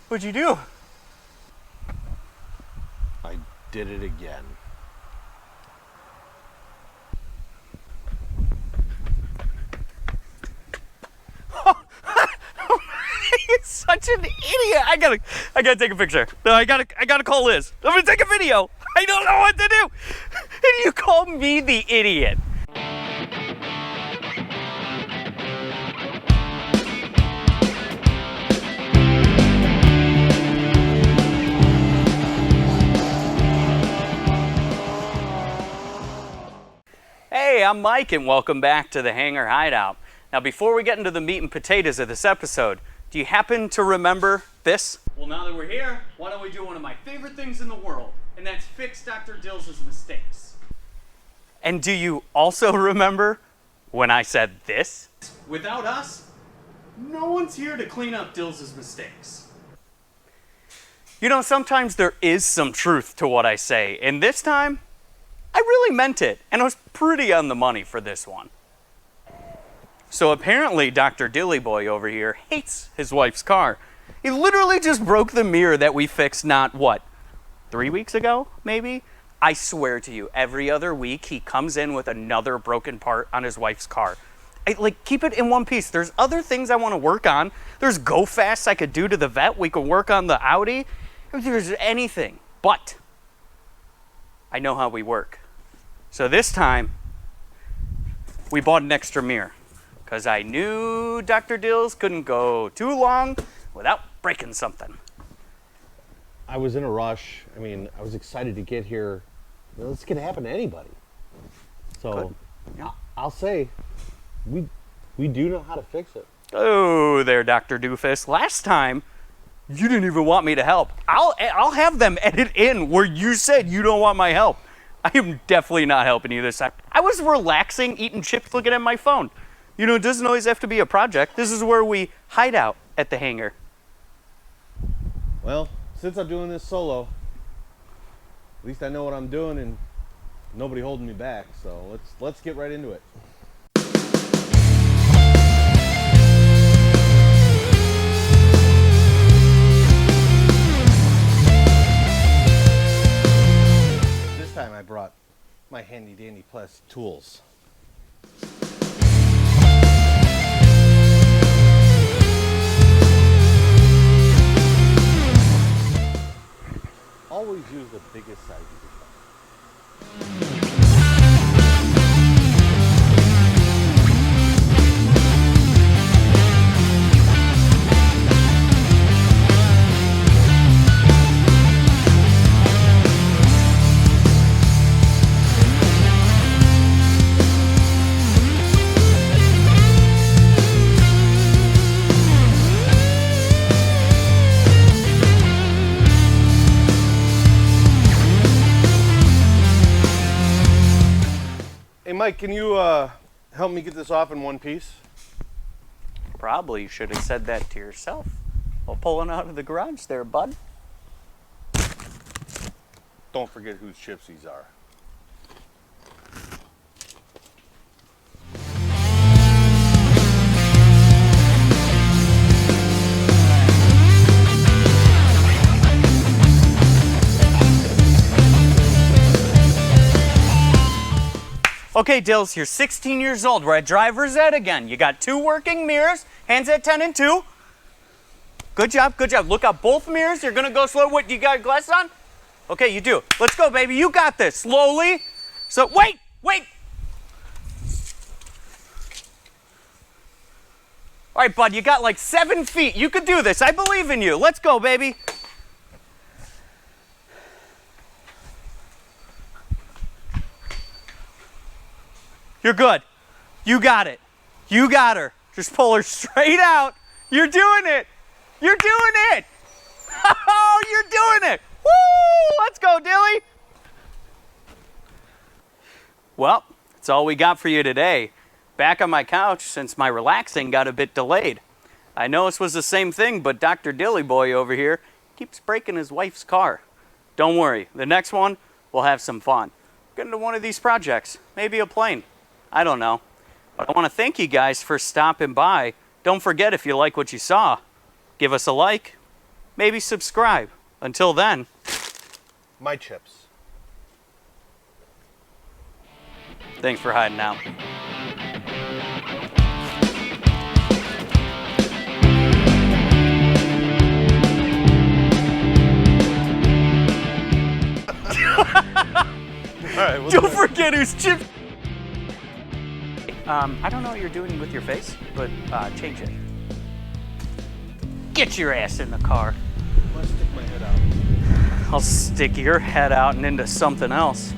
What'd you do? I did it again. You're such an idiot. I gotta take a picture. No, I gotta call Liz. I'm gonna take a video. I don't know what to do. And you call me the idiot. Hey, I'm Mike and welcome back to the Hangar Hideout. Now before we get into the meat and potatoes of this episode, do you happen to remember this? Well, now that we're here, why don't we do one of my favorite things in the world, and that's fix Dr. Dills' mistakes. And do you also remember when I said this? Without us, no one's here to clean up Dills' mistakes. You know, sometimes there is some truth to what I say, and this time, I really meant it, and I was pretty on the money for this one. So apparently Dr. Dilly Boy over here hates his wife's car. He literally just broke the mirror that we fixed not, 3 weeks ago, maybe? I swear to you, every other week he comes in with another broken part on his wife's car. Keep it in one piece. There's other things I want to work on. There's go fasts I could do to the vet. We could work on the Audi. If there's anything. But I know how we work. So this time, we bought an extra mirror. Because I knew Dr. Dills couldn't go too long without breaking something. I was in a rush. I mean, I was excited to get here. This can happen to anybody. So, yeah. I'll say, we do know how to fix it. Oh, there, Dr. Doofus. Last time, you didn't even want me to help. I'll have them edit in where you said you don't want my help. I am definitely not helping you this time. I was relaxing, eating chips, looking at my phone. You know, it doesn't always have to be a project. This is where we hide out at the hangar. Well, since I'm doing this solo, at least I know what I'm doing and nobody holding me back. So let's get right into it. This time I brought my handy dandy plastic tools. Always use the biggest size you can find. Hey Mike, can you help me get this off in one piece? Probably you should have said that to yourself while pulling out of the garage there, bud. Don't forget whose chips these are. Okay, Dills, you're 16 years old. We're at driver's ed again. You got 2 working mirrors, hands at 10 and 2. Good job, good job. Look out both mirrors. You're gonna go slow. What, you got glasses on? Okay, you do. Let's go, baby. You got this. Slowly. So, wait. All right, bud, you got like 7 feet. You could do this. I believe in you. Let's go, baby. You're good. You got it. You got her. Just pull her straight out. You're doing it. You're doing it. Oh, you're doing it. Woo! Let's go, Dilly. Well, that's all we got for you today. Back on my couch since my relaxing got a bit delayed. I know this was the same thing, but Dr. Dilly Boy over here keeps breaking his wife's car. Don't worry. The next one, we'll have some fun. Get into one of these projects. Maybe a plane. I don't know. But I want to thank you guys for stopping by. Don't forget, if you like what you saw, give us a like maybe subscribe. Until then, My chips. thanks for hiding out. All right. What's Don't forget who's chips. I don't know what you're doing with your face, but change it. Get your ass in the car. Let's stick my head out. I'll stick your head out and into something else.